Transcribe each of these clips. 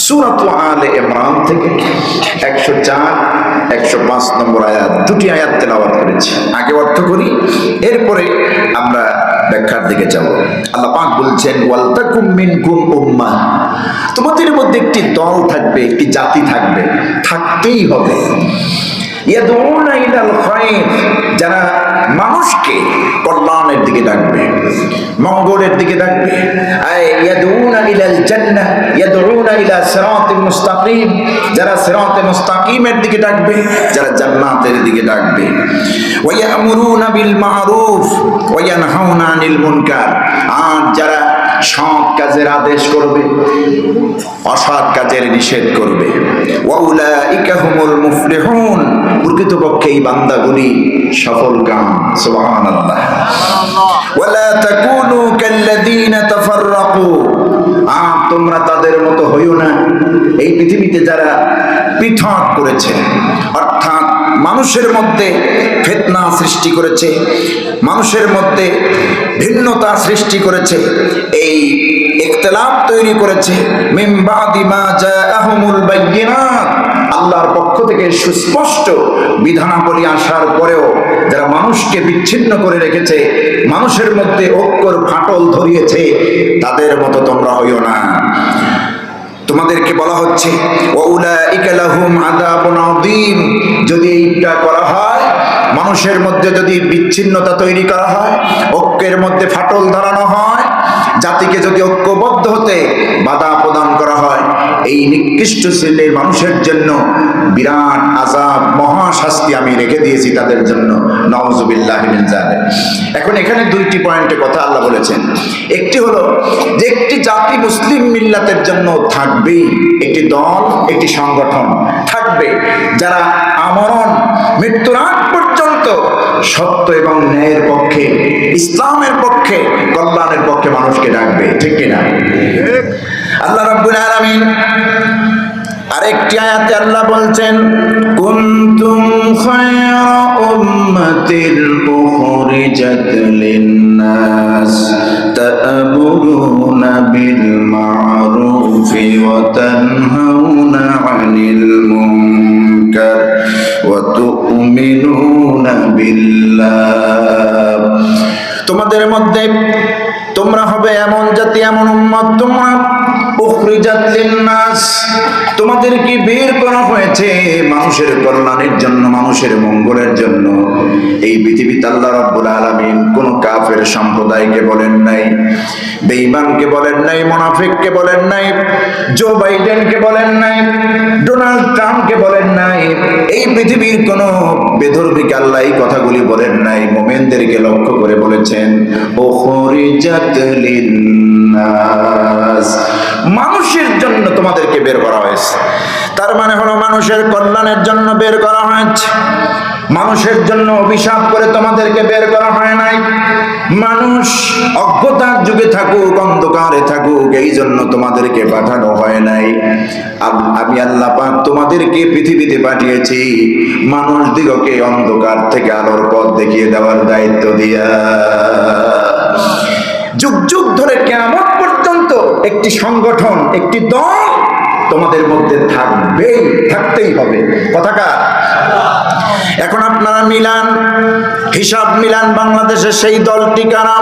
সূরাত আলে ইমরান থেকে 104 105 নম্বর আয়াত, দুটি আয়াত তেলাওয়াত করেছি। আগে অর্থ করি, এরপরে আমরা ব্যাখ্যার দিকে যাব। আল্লাহ পাক বলছেন, ওয়ালতাকুম মিনকুম উম্মাহ, তোমাদের মধ্যে একটি দল থাকবে, একটি জাতি থাকবে, থাকতেই হবে। ইয়াদউনা ইলাল খায়র, যারা মানুষকে কল্যাণের দিকে ডাকবে, মঙ্গলের দিকে ডাকবে। ইয়াদউনা ইলাল জান্নাহ, ইয়াদউনা ইলা সিরাতিল মুস্তাকিম, যারা সিরাতে মুস্তাকিমের দিকে ডাকবে, যারা জান্নাতের দিকে ডাকবে। ওয়া ইয়ামুরুনা বিল মারুফ ওয়া ইয়ানহাউনা আনিল মুনকার, আর যারা সৎ কাজের আদেশ করবে, অসৎ কাজের নিষেধ করবে। ওয়া উলাইকা হুমুল মুফলিহুন, প্রকৃতপক্ষে এই বান্দাগুলি সফলকাম। সুবহানাল্লাহ। ওয়ালা তাকুনু কাল্লাযীনা তাফাররাকু, আর তোমরা তাদের মতো হইও না এই পৃথিবীতে যারা পৃথক করেছে, অর্থাৎ মানুষের মধ্যে ফিতনা সৃষ্টি করেছে, মানুষের মধ্যে ভিন্নতা সৃষ্টি করেছে, এই ইখতিলাফ তৈরি করেছে। মিন বাদি মা জাআহুমুল বায়্যিনাত, আল্লাহর পক্ষ থেকে সুস্পষ্ট বিধানাবলী আসার পরেও যারা মানুষকে বিচ্ছিন্ন করে রেখেছে, মানুষের মধ্যে ঐক্যর ফাটল ধরিয়েছে, তাদের মতো তোমরা হইও না। তোমাদেরকে বলা হচ্ছে ওয়াউলাইকা লাহুম আযাবুন আযীম, যদি এইটা করা হয়, মানুষের মধ্যে যদি বিচ্ছিন্নতা তৈরি করা হয়, ঐক্যের মধ্যে ফাটল ধরানো হয়, জাতিকে যদি ঐক্যবদ্ধ হতে বাধা প্রদান করা হয়, এই নিকৃষ্ট শ্রেণীর মানুষের জন্য বিরাট আযাব, মহাশাস্তি আমি রেখে দিয়েছি তাদের জন্য। নাউযুবিল্লাহি মিন যালিক। এখন এখানে দুইটি পয়েন্টে কথা আল্লাহ বলেছেন। একটি হলো যে একটি জাতি মুসলিম মিল্লাতের জন্য থাকবেই, একটি দল, একটি সংগঠন থাকবে, যারা আমরণ মৃত্যুর আগ পর্যন্ত সত্য এবং ন্যায়ের পক্ষে, ইসলামের পক্ষে, কল্যাণের পক্ষে মানুষকে ডাকবে। ঠিক কিনা? আল্লাহ রাব্বুল আলামিন আরেকটি আয়াতে আল্লাহ বলছেন, কুনতুম খায়রা উম্মাতিন উখরিজাত লিন-নাস তা'মুরুনা বিল মা'রুফি ওয়া তানহাউনা 'আনিল মুনকার ওয়া তু'মিনুনা বিল্লাহ। তোমাদের মধ্যে তোমরা হবে এমন জাতি, এমন উম্মত, তোমরা উখরিজাত লিন-নাস, তোমাদেরকে বের করা হয়েছে মানুষের কল্যাণের জন্য, মানুষের মঙ্গলের জন্য। এই পৃথিবীতে আল্লাহ রাব্বুল আলামিন কোন কাফের সম্প্রদায়কে বলেন নাই, বেঈমানকে বলেন নাই, মুনাফিককে বলেন নাই, জো বাইডেনকে বলেন নাই, ডোনাল্ড ট্রাম্পকে বলেন নাই, এই পৃথিবীর কোন বেধর্মীকে আল্লাহ এই কথাগুলি বলেন নাই। মুমিনদেরকে লক্ষ্য করে বলেছেন উখরিজাত লিন-নাস, মানুষের জন্য তোমাদেরকে বের করা হয়েছে। তার মানে হলো মানুষের কল্যাণের জন্য বের করা হয়েছে, মানুষের জন্য অভিশাপ করে তোমাদেরকে বের করা হয় নাই। মানুষ অজ্ঞতার যুগে থাকুক, অন্ধকারে থাকুক, এই জন্য তোমাদেরকে পাঠানো হয় নাই। আমি আল্লাহ পাক তোমাদেরকে পৃথিবীতে পাঠিয়েছি মানুষ দিগকে অন্ধকার থেকে আলোর পথ দেখিয়ে দেওয়ার দায়িত্ব দিয়া। যুগ যুগ ধরে কিয়ামত পর্যন্ত একটি সংগঠন, একটি দল তোমাদের মধ্যে থাকবেই, থাকতেই হবে। কথাটা এখন আপনারা মিলান, হিসাব মিলান, বাংলাদেশের সেই দলটি কারা?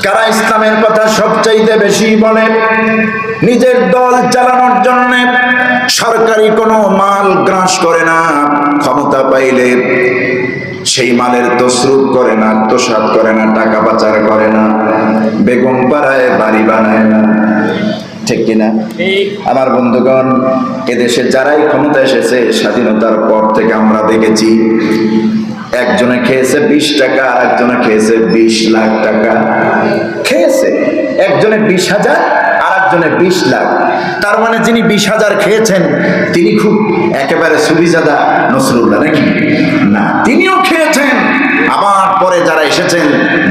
কারা ইসলামের কথা সবচাইতে বেশি বলে? নিজের দল চালানোর জন্য সরকারি কোনো মাল গ্রাস করে না, ক্ষমতা পাইলে সেই মালের তসরুপ করে না, আত্মসাৎ করে না, টাকা পাচার করে না, বেগম পাড়ায় বাড়ি বানায় না। ঠিক কিনা? আমার বন্ধুগণ, এদেশে যারাই ক্ষমতা এসেছে স্বাধীনতার পর থেকে আমরা দেখেছি, একজনে খেয়েছে 20 টাকা, আর একজনে খেয়েছে 20 লাখ টাকা খেয়েছে। একজনে 20,000, আর একজনে 20 লাখ। তার মানে যিনি 20,000 খেয়েছেন তিনি খুব একেবারে সুবিজাদা নসরুল্লাহ নাকি? না, তিনিও খেয়েছেন। আবার পরে যারা এসেছেন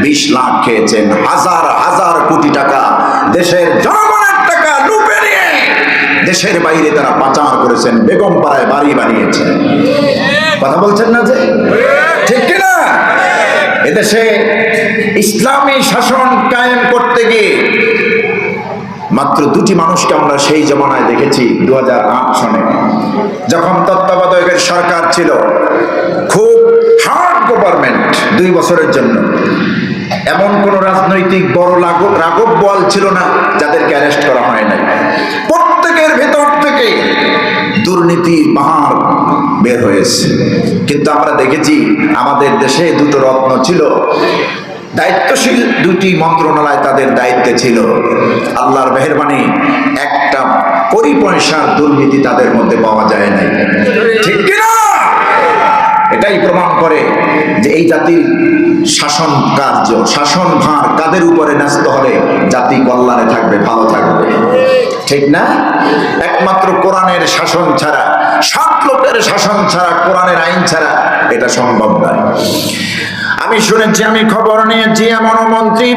20 লাখ খেয়েছেন, হাজার হাজার কোটি টাকা দেশের জনগণের টাকা লুটে নিয়ে দেশের বাইরে তারা পাচার করেছেন, বেগম পাড়ায় বাড়ি বানিয়েছেন। কথা বলছেন না যে? ঠিক কিনা? এদেশে ইসলামী শাসন কায়েম করতে গিয়ে মাত্র দুটি মানুষকে আমরা সেই জমানায় দেখেছি 2008 সনে, যখন তত্ত্বাবধায়কের সরকার ছিল, খুব হার্ড গভর্নমেন্ট 2 বছরের জন্য। এমন কোন রাজনৈতিক বড় রাঘব বোয়াল ছিল না যাদেরকে অ্যারেস্ট করা হয় নাই। প্রত্যেকের ভেতর থেকে দুর্নীতির পাহাড় বের হয়েছে। কিন্তু আমরা দেখেছি আমাদের দেশে দুটো রত্ন ছিল, দায়িত্বশীল দুটি মন্ত্রণালয় তাদের দায়িত্বে ছিল। আল্লাহর মেহেরবানি, একটা কোটি পয়সার দুর্নীতি তাদের মধ্যে পাওয়া যায় নাই। ঠিক কিনা? এটাই প্রমাণ করে যে এই জাতির শাসন কার্য, শাসন ভার কাদের উপরে ন্যস্ত হলে জাতি কল্যাণে থাকবে, ভালো থাকবে। ঠিক না? একমাত্র কোরআনের শাসন ছাড়া, 7 লোকের শাসন ছাড়া, কোরআনের আইন ছাড়া এটা সম্ভব নয়। আমি শুনেছি, আমি খবর নিয়েছি, এমন মন্ত্রী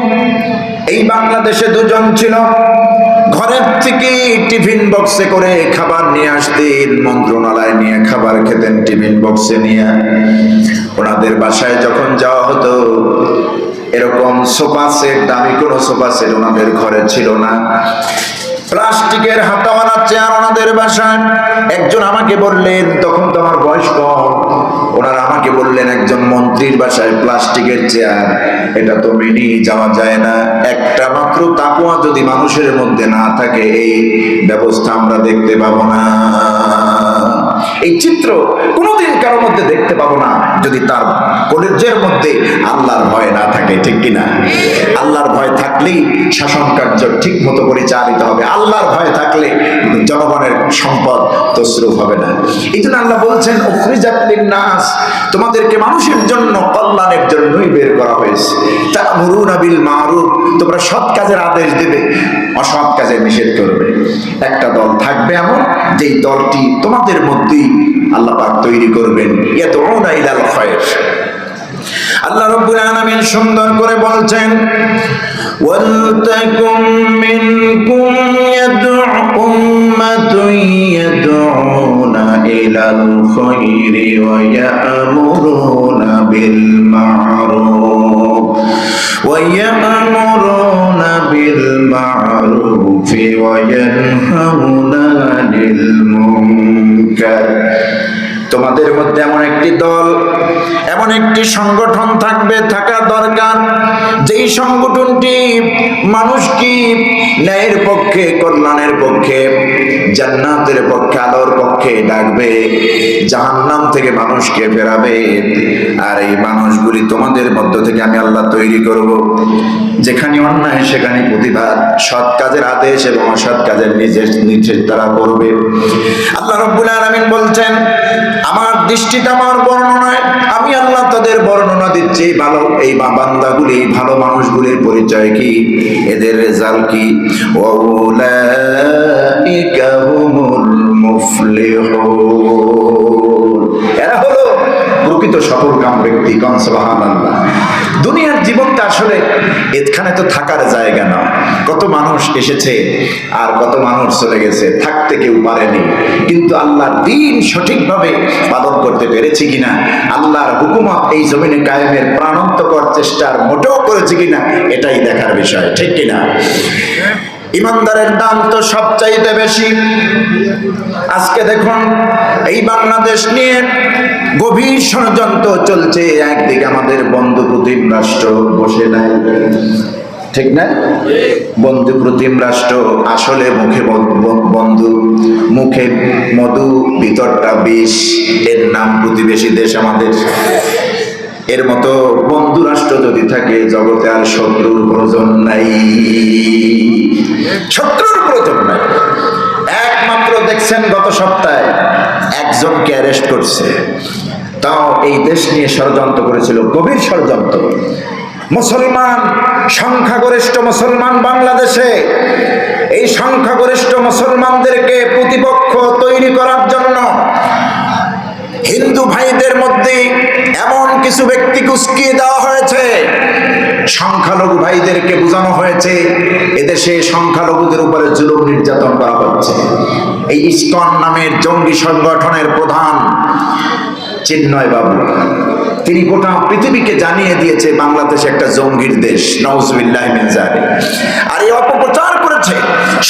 এই বাংলাদেশে 2 জন ছিল, ঘরের থেকে টিফিন বক্সে করে খাবার নিয়ে আসতেন, মন্ত্রণালয় নিয়ে খাবার খেতেন টিফিন বক্সে নিয়ে। ওনাদের বাসায় যখন যাওয়া হতো, এরকম সোফা সেট, দামি কোনো সোফা সেট ওনাদের ঘরে ছিল না। প্লাস্টিকের হাতাওয়ালা চেয়ার ওনাদের বাসায়। একজন আমাকে বললেন, তখন তো আমার বয়স কম, ওনারা আমাকে বললেন একজন মন্ত্রীর বাসায় প্লাস্টিকের চেয়ার, এটা তো মেনে যাওয়া যায় না। একটা মাত্র তাকওয়া যদি মানুষের মধ্যে না থাকে, এই ব্যবস্থা আমরা দেখতে পাবো না। এই চিত্র কোনোদিন কারোর মধ্যে দেখতে পাবো না যদি তার কলেজের মধ্যে আল্লাহর ভয় না থাকে। ঠিক কিনা? আল্লাহর ভয় থাকলেই শাসন কার্য ঠিক মতো পরিচালিত হবে। আল্লাহর ভয় থাকলে জনগণের সম্পদ তসরুফ হবে না। এই জন্য আল্লাহ বলছেন, উখরিজাত লিন-নাস, তোমাদেরকে মানুষের জন্য, কল্যাণের জন্যই বের করা হয়েছে। তা'মুরুনা বিল মা'রুফ, তোমরা সৎ কাজের আদেশ দেবে, অসৎ কাজের নিষেধ করবে। একটা দল থাকবে এমন, যেই দলটি তোমাদের মধ্যেই আল্লাহ পাক তৈরি করবেন, ইয়াদউনা ইলাল খায়র। আল্লাহ রাব্বুল আলামিন সুন্দর করে বলছেন, ওয়ালতাকুম মিনকুম উম্মাতুন ইয়াদউনা ইলাল খায়রি ওয়া ইয়া'মুরুনা বিল মা'রুফ ওয়া ইয়া'মুরুনা বিল মা'রুফ ওয়া ইয়ানহাউনা আনিল মুনকার। তোমাদের মধ্যে এমন একটি দল, এমন একটি সংগঠন থাকবে, থাকা দরকার, যেই সংগঠনটি মানুষকে ন্যায়ের পক্ষে, কল্যাণের পক্ষে, জান্নাতের পক্ষে, আলোর পক্ষে ডাকবে, জাহান্নাম থেকে মানুষকে ফেরাবে। আর এই মানুষগুলি তোমাদের মধ্য থেকে আমি আল্লাহ তৈরি করব, যেখানে অন্যায় সেখানে প্রতিবাদ, সৎ কাজের আদেশ এবং অসৎ কাজের নিষেধ তারা করবে। আল্লাহ রাব্বুল আলামিন বলছেন, আমার দৃষ্টিতে, আমার বর্ণনায় আমি আল্লাহ তাদের বর্ণনা দিচ্ছি। ভালো এই বান্দাগুলি, ভালো মানুষগুলির পরিচয় কি, এদের রেজাল্ট কি? ওয়াউলাইকা হুমুল মুফলিহুন, এরা হলো প্রকৃত সফলকাম ব্যক্তি। কোন সুবহানাল্লাহ। দুনিয়ার জীবনটা আসলে এখানে তো থাকার জায়গা না। কত মানুষ এসেছে আর কত মানুষ চলে গেছে, থাকতে কেউ পারেনি। কিন্তু আল্লাহর দ্বীন সঠিকভাবে পালন করতে পেরেছি কিনা, আল্লাহর হুকুমত এই জমিনে কায়েমের প্রাণান্তকর চেষ্টার মোটেও করেছি কিনা, এটাই দেখার বিষয়। ঠিক কিনা? ইমানদারের দাম তো সবচাইতে বেশি। আজকে দেখুন, এই বাংলাদেশ নিয়ে গভীর ষড়যন্ত্র চলছে। একদিকে আমাদের বন্ধু প্রতিম রাষ্ট্র বসে নাই, ঠিক না? বন্ধু প্রতিম রাষ্ট্র, আসলে মুখে বন্ধু, মুখে মধু, ভিতরটা বিষ। এর নাম প্রতিবেশী দেশ আমাদের। এর মতো বন্ধু রাষ্ট্র যদি থাকে, জগতে আর শত্রুর প্রয়োজন নাই, শত্রুর প্রয়োজন নাই। একমাত্র দেখছেন গত সপ্তাহে একজনকে অ্যারেস্ট করছে, তাও এই দেশ নিয়ে ষড়যন্ত্র করেছিল, গভীর ষড়যন্ত্র। মুসলমান, সংখ্যাগরিষ্ঠ মুসলমান বাংলাদেশে, এই সংখ্যাগরিষ্ঠ মুসলমানদেরকে প্রতিপক্ষ তৈরি করার জন্য হিন্দু ভাইদের মধ্যে এমন কিছু ব্যক্তি উস্কিয়ে দেওয়া হয়েছে। সংখ্যালঘু ভাইদেরকে বোঝানো হয়েছে এদেশে সংখ্যালঘুদের উপরে জুলুম নির্যাতন করা হচ্ছে। এই ইসকন নামের জঙ্গি সংগঠনের প্রধান চিন্ময় বাবু, তিনি গোটা পৃথিবীকে জানিয়ে দিয়েছে বাংলাদেশ একটা জঙ্গির দেশ, নাউজুবিল্লাহি মিন যালিক। আর এই অপপ্রচার করে করেছে?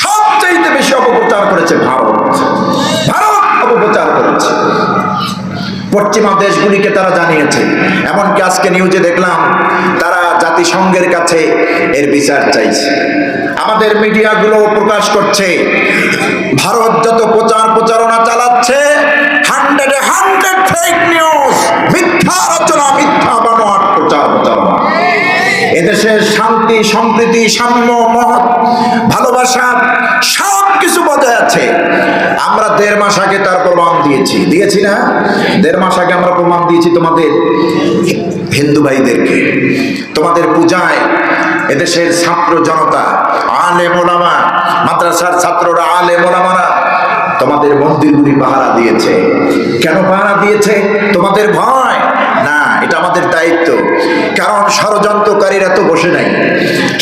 সবচেয়ে বেশি অপপ্রচার করেছে ভারত। ভারত অপপ্রচার করেছে, পশ্চিমা দেশগুলিকে তারা জানিয়েছে। এমনকি আজকে নিউজে দেখলাম তারা জাতিসংঘের কাছে এর বিচার চাইছে। আমাদের মিডিয়াগুলো প্রকাশ করছে ভারত যত প্রচারণা চালাচ্ছে 100 ফেক নিউজ, মিথ্যা রচনা, মিথ্যা বানোয়াট প্রচারণা। এদেশের শান্তি, সম্প্রীতি, সাম্য, মহৎ ভালোবাসা সব কিছু বজায় আছে। আমরা 1.5 মাস আগে তার প্রমাণ দিয়েছি না? 1.5 মাস আগে আমরা প্রমাণ দিয়েছি তোমাদের হিন্দু ভাইদেরকে। তোমাদের পূজায় এদেশের ছাত্র জনতা, আলেম ওলামা, মাদ্রাসার ছাত্ররা, আলেম ওলামারা তোমাদের মন্দিরগুলি পাহারা দিয়েছে। কেন পাহারা দিয়েছে? তোমাদের ভয় না, এটা আমাদের দায়িত্ব। কারণ ষড়যন্ত্রকারীরা তো বসে নাই।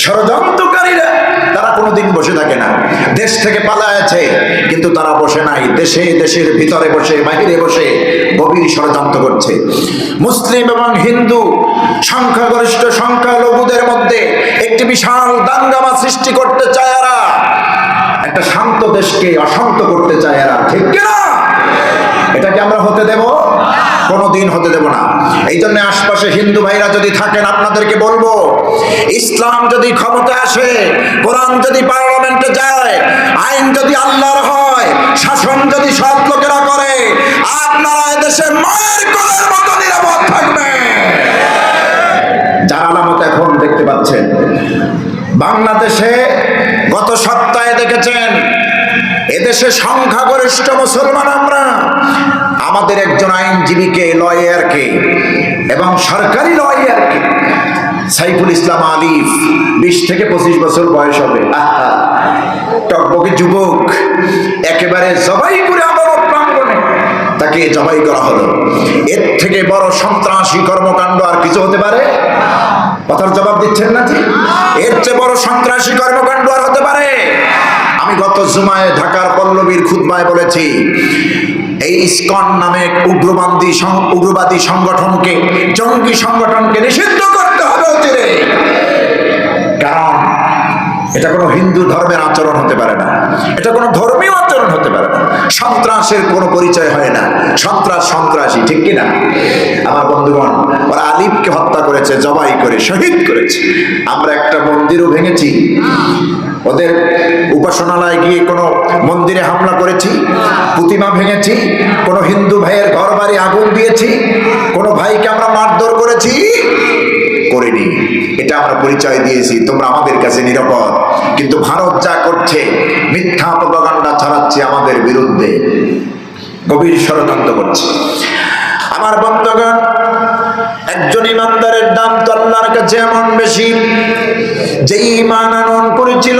ষড়যন্ত্রকারীরা তারা কোনোদিন বসে থাকে না। দেশ থেকে পালায়েছে, কিন্তু তারা বসে নাই। দেশের ভিতরে বসে, বাহিরে বসে গভীর ষড়যন্ত্র করছে। মুসলিম এবং হিন্দু সংখ্যাগরিষ্ঠ সংখ্যালঘুদের মধ্যে একটি বিশাল দাঙ্গামা সৃষ্টি করতে চায় এরা। একটা শান্ত দেশকে অশান্ত করতে চায় এরা, ঠিক কিনা? এটাকে আমরা হতে দেব? কোনোদিন হতে দেব না। এই জন্য আশপাশে হিন্দু ভাইরা যদি থাকেন, আপনাদেরকে বলবো, ইসলাম যদি ক্ষমতা আসে, কোরআন যদি পার্লামেন্টে যায়, আইন যদি আল্লাহর হয়, শাসন যদি সৎ লোকেরা করে, আপনারা এদেশে মায়ের কোলের মতো নিরাপদ থাকবে। যার আলামত এখন দেখতে পাচ্ছেন বাংলাদেশে। গত সপ্তাহে দেখেছেন এদেশে সংখ্যাগরিষ্ঠ মুসলমান আমরা। আমাদের একজন আইনজীবীকে, লয়ারকে এবং সরকারি লয়ারকে, সাইফুল ইসলাম আলিফ, 20 থেকে 25 বছর বয়স হবে, টকবকে যুবক, একেবারে জবাই করে আদালত প্রাঙ্গণে তাকে জবাই করা হলো। এর থেকে বড় সন্ত্রাসী কর্মকাণ্ড আর কিছু হতে পারে? কথার জবাব দিচ্ছেন না? জি। এর চেয়ে বড় সন্ত্রাসী কর্মকাণ্ড আর হতে পারে? আমি গত জুমায় ঢাকার পল্লবীর খুতবায় বলেছি, এই ইসকন নামে উগ্রবাদী সংগঠনকে, জঙ্গি সংগঠনকে নিষিদ্ধ করতে হবে অচিরে। কারণ এটা কোনো হিন্দু ধর্মের আচরণ হতে পারে না, এটা কোনো ধর্মীয় আচরণ হতে পারে না। সন্ত্রাসের কোনো পরিচয় হয় না। সন্ত্রাসী, ঠিক কিনা? আমার বন্ধুগণ, ওরা আলিফকে হত্যা করেছে, জবাই করে শহীদ করেছে। আমরা একটা মন্দিরও ভেঙেছি, ওদের উপাসনালয়ে গিয়ে কোনো মন্দিরে হামলা করেছি, প্রতিমা ভেঙেছি, কোনো হিন্দু ভাইয়ের ঘর বাড়ি আগুন দিয়েছি, কোনো ভাইকে আমরা মারধর করেছি? করিনি। এটা আমরা পরিচয় দিয়েছি, তোমরা আমাদের কাছে নিরাপদ। কিন্তু ভারত যা করছে, মিথ্যা প্রপাগান্ডা ছড়াচ্ছে আমাদের বিরুদ্ধে, গভীর ষড়যন্ত্র করছে। আমার বন্ধুগণ, একজন ইমানদারের দাম তো আল্লাহর কাছে এমন বেশি, যে ঈমান আনয়ন করেছিল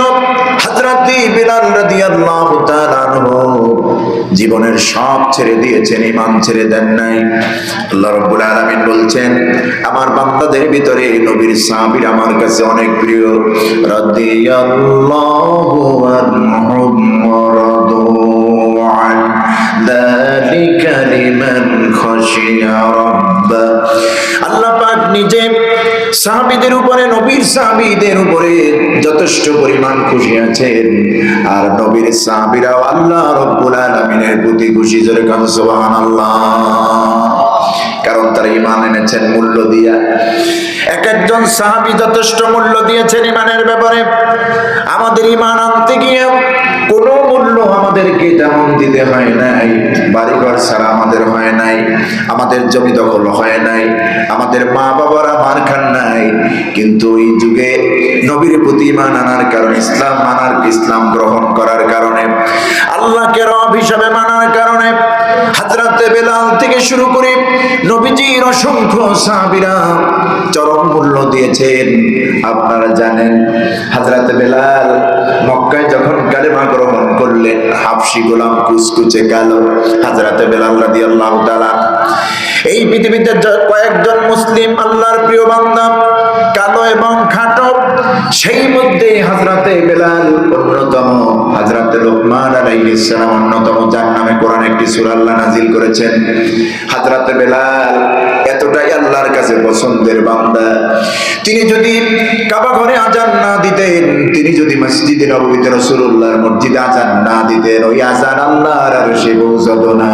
হযরত বিলাল রাদিয়াল্লাহু তাআলা আনহু, জীবনের সব ছেড়ে দিয়েছেন, ঈমান ছেড়ে দেন নাই। আল্লাহ রাব্বুল আলামিন বলছেন, আমার বান্দাদের ভিতরে নবীর সাহাবীরা আমার কাছে অনেক প্রিয়। রাদিয়াল্লাহু আনহুম ওয়া রাদু আন যালিকা লিমান খাশিয়া রাব্বা। আল্লাহ পাক নিজে সাহাবীদের উপরে, নবীর সাহাবীদের উপরে যথেষ্ট পরিমাণ খুশি আছেন। আর নবীর সাহাবীরাও আল্লাহ রাব্বুল আলামিনের প্রতি খুশি। জোরে কান সুবহানাল্লাহ। কারণ তারা ঈমান এনেছেন মূল্য দিয়া। এক একজন সাহাবী যথেষ্ট মূল্য দিয়েছেন ঈমানের ব্যাপারে। আমাদের ঈমান আনতে গিয়ে কোনো মূল্য আমাদেরকে তেমন দিতে হয় নাই। বাড়িঘর ছাড়া আমাদের হয় নাই, আমাদের জমি দখল হয় নাই, আমাদের মা বাবারা মার খান নাই। কিন্তু এই যুগে নবীর প্রতি ঈমান আনার কারণে, ইসলাম মানার, ইসলাম গ্রহণ করার কারণে, আল্লাহকে রব হিসাবে মানার কারণে হযরত বেলাল থেকে শুরু করে নবীজির অসংখ্য সাহাবীরা চরম মূল্য দিয়েছেন। আপনারা জানেন হযরত বেলাল মক্কায় যখন কালেমা গ্রহণ করলেন, হাবশী গোলাম কুচকুচে কালো হযরত বেলাল রাদিয়াল্লাহু তাআলা। এই পৃথিবীতে কয়েকজন মুসলিম আল্লাহর প্রিয় বান্দা কালো এবং খাটো সেই মধ্যে হযরতে বেলাল অন্যতম, হযরতে লোকমান আলাইহিস সালাম অন্যতম, যার নামে কোরআন একটি সূরা আল্লাহ নাযিল করেছেন। হযরতে বেলাল এতটাই আল্লাহর কাছে পছন্দের বান্দা, তিনি যদি কাবা ঘরে আযান না দিতেন, তিনি যদি মসজিদে নববীতে রাসূলুল্লাহর মসজিদে আযান না দিতেন, ওই আযান আল্লাহর আরশে পৌঁছাতো না।